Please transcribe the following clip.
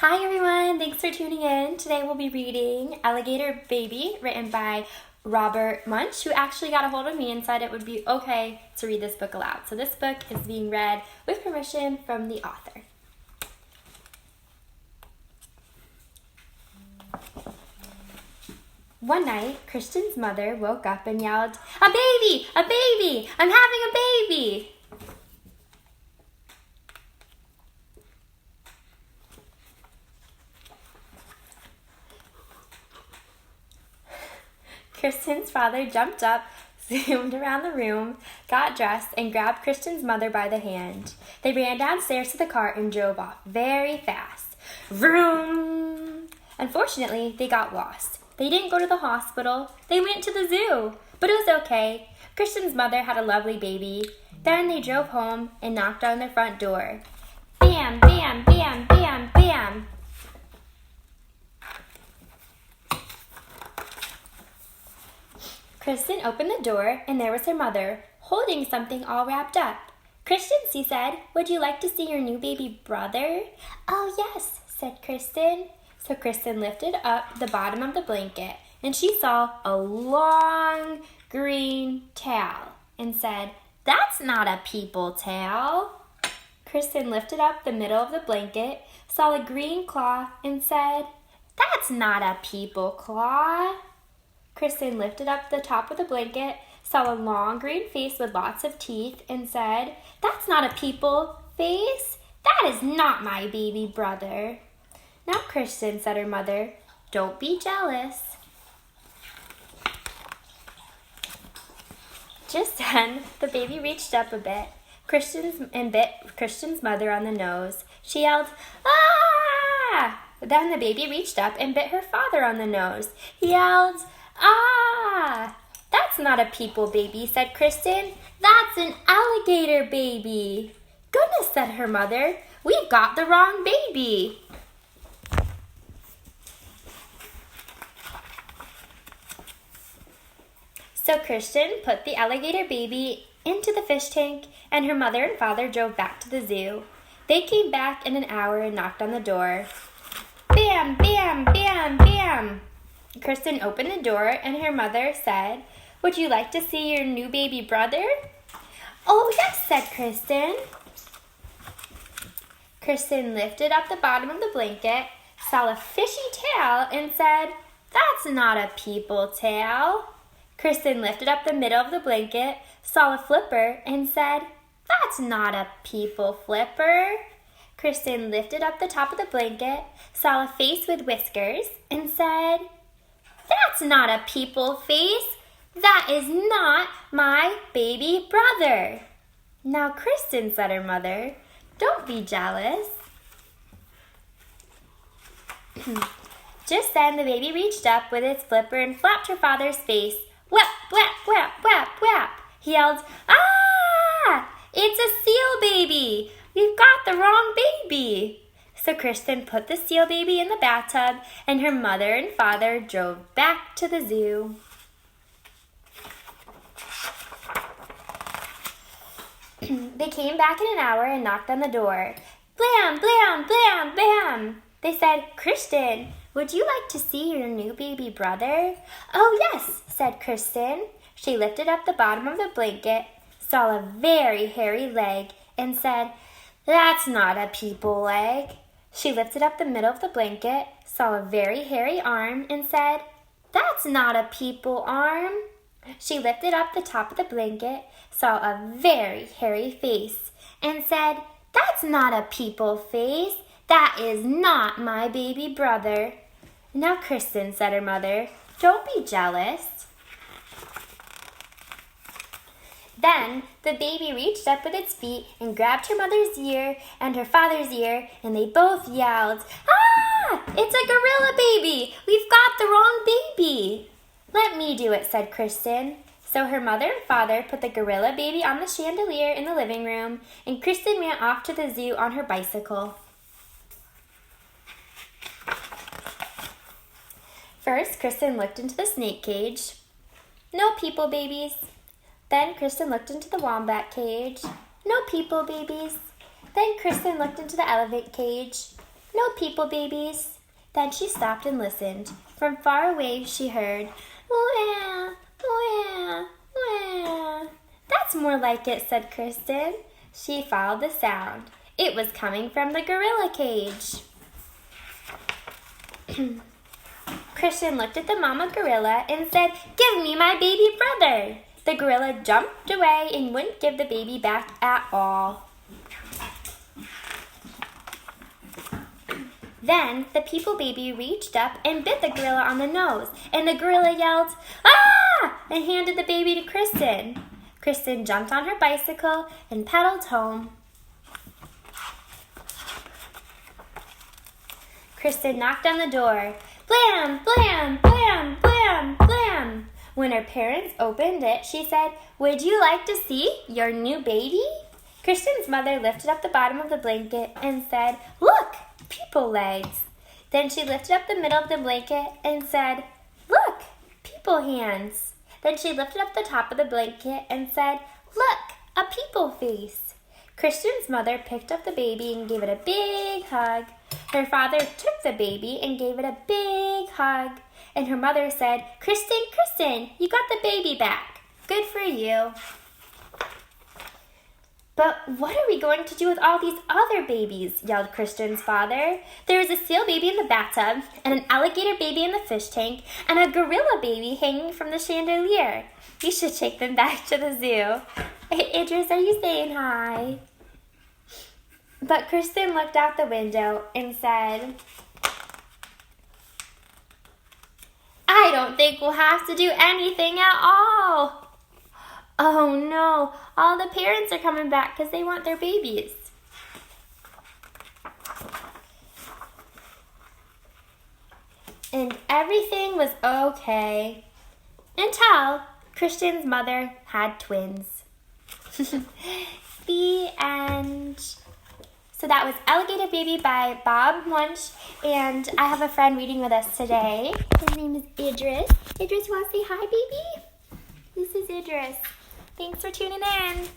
Hi everyone, thanks for tuning in. Today we'll be reading Alligator Baby, written by Robert Munsch, who actually got a hold of me and said it would be okay to read this book aloud. So this book is being read with permission from the author. One night, Christian's mother woke up and yelled, "A baby! A baby! I'm having a baby!" Christian's father jumped up, zoomed around the room, got dressed, and grabbed Christian's mother by the hand. They ran downstairs to the car and drove off very fast. Vroom! Unfortunately, they got lost. They didn't go to the hospital. They went to the zoo. But it was okay. Christian's mother had a lovely baby. Then they drove home and knocked on their front door. Bam, bam, bam, bam, bam. Kristen opened the door, and there was her mother, holding something all wrapped up. "Kristen," she said, "would you like to see your new baby brother?" "Oh, yes," said Kristen. So Kristen lifted up the bottom of the blanket, and she saw a long green tail and said, "That's not a people tail." Kristen lifted up the middle of the blanket, saw a green claw, and said, "That's not a people claw." Kristen lifted up the top of the blanket, saw a long green face with lots of teeth, and said, "That's not a people face. That is not my baby brother." "Now, Kristen," said her mother, "don't be jealous." Just then, the baby reached up a bit, bit Christian's mother on the nose. She yelled, "Ah!" Then the baby reached up and bit her father on the nose. He yelled, "Ah!" "That's not a people baby," said Kristen. "That's an alligator baby." "Goodness," said her mother, "we've got the wrong baby." So Kristen put the alligator baby into the fish tank, and her mother and father drove back to the zoo. They came back in an hour and knocked on the door. Bam, bam, bam, bam. Kristen opened the door, and her mother said, "Would you like to see your new baby brother?" "Oh, yes," said Kristen. Kristen lifted up the bottom of the blanket, saw a fishy tail, and said, "That's not a people tail." Kristen lifted up the middle of the blanket, saw a flipper, and said, "That's not a people flipper." Kristen lifted up the top of the blanket, saw a face with whiskers, and said, "That's not a people face. That is not my baby brother." "Now, Kristen," said her mother, "don't be jealous." Just then, the baby reached up with its flipper and flapped her father's face. Whap, whap, whap, whap, whap. He yelled, "Ah! It's a seal baby. We've got the wrong baby." So Kristen put the seal baby in the bathtub, and her mother and father drove back to the zoo. They came back in an hour and knocked on the door. Blam, blam, blam, blam. They said, "Kristen, would you like to see your new baby brother?" "Oh, yes," said Kristen. She lifted up the bottom of the blanket, saw a very hairy leg, and said, "That's not a people leg." She lifted up the middle of the blanket, saw a very hairy arm, and said, "That's not a people arm." She lifted up the top of the blanket, saw a very hairy face, and said, "That's not a people face. That is not my baby brother." "Now, Kristen," said her mother, "don't be jealous." Then the baby reached up with its feet and grabbed her mother's ear and her father's ear, and they both yelled, "Ah! It's a gorilla baby! We've got the wrong baby!" "Let me do it," said Kristen. So her mother and father put the gorilla baby on the chandelier in the living room, and Kristen ran off to the zoo on her bicycle. First, Kristen looked into the snake cage. No people babies. Then Kristen looked into the wombat cage. No people babies. Then Kristen looked into the elephant cage. No people babies. Then she stopped and listened. From far away she heard, wah, wah, wah. That's more like it, said Kristen. She followed the sound. It was coming from the gorilla cage. Kristen looked at the mama gorilla and said, give me my baby brother. The gorilla jumped away and wouldn't give the baby back at all. Then the people baby reached up and bit the gorilla on the nose, and the gorilla yelled, ah! And handed the baby to Kristen. Kristen jumped on her bicycle and pedaled home. Kristen knocked on the door. Blam, blam, blam, blam, blam. When her parents opened it, she said, would you like to see your new baby? Kristen's mother lifted up the bottom of the blanket and said, look, people legs. Then she lifted up the middle of the blanket and said, look, people hands. Then she lifted up the top of the blanket and said, look, a people face. Kristen's mother picked up the baby and gave it a big hug. Her father took the baby and gave it a big hug. And her mother said, Kristen, Kristen, you got the baby back. Good for you. But what are we going to do with all these other babies? Yelled Kristen's father. There is a seal baby in the bathtub, and an alligator baby in the fish tank, and a gorilla baby hanging from the chandelier. You should take them back to the zoo. Hey, Idris, are you saying hi? But Kristen looked out the window and said, I don't think we'll have to do anything at all. Oh no, all the parents are coming back because they want their babies. And everything was okay until Kristen's mother had twins. The end. So that was Alligator Baby by Bob Munsch, and I have a friend reading with us today. His name is Idris. Idris, you want to say hi, baby? This is Idris. Thanks for tuning in.